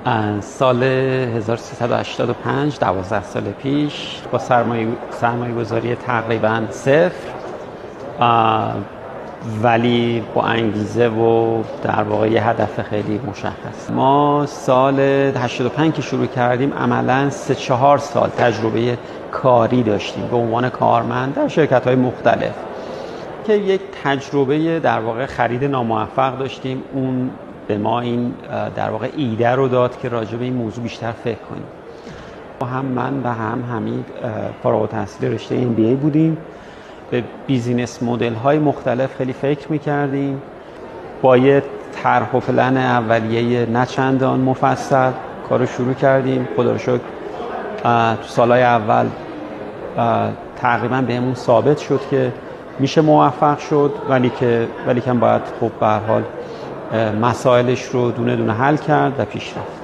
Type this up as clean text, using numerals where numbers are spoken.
از سال 1385 12 سال پیش با سرمایه گذاری تقریبا صفر، ولی با انگیزه و در واقع یه هدف خیلی مشخص. ما سال 85 که شروع کردیم عملاً 3-4 سال تجربه کاری داشتیم به عنوان کارمند در شرکت‌های مختلف که یک تجربه در واقع خرید ناموفق داشتیم. اون به ما این در واقع ایده رو داد که راجع به این موضوع بیشتر فکر کنیم. هم من و هم حمید فارغ التحصیل رشته MBA بودیم. به بیزینس مدل های مختلف خیلی فکر میکردیم. با یه طرح و پلن اولیه نه چندان مفصل کارو شروع کردیم. خدا رو شکر تو سالهای اول تقریبا بهمون ثابت شد که میشه موفق شد، ولی که باید خب به هر حال مسائلش رو دونه دونه حل کرد و پیش رفت.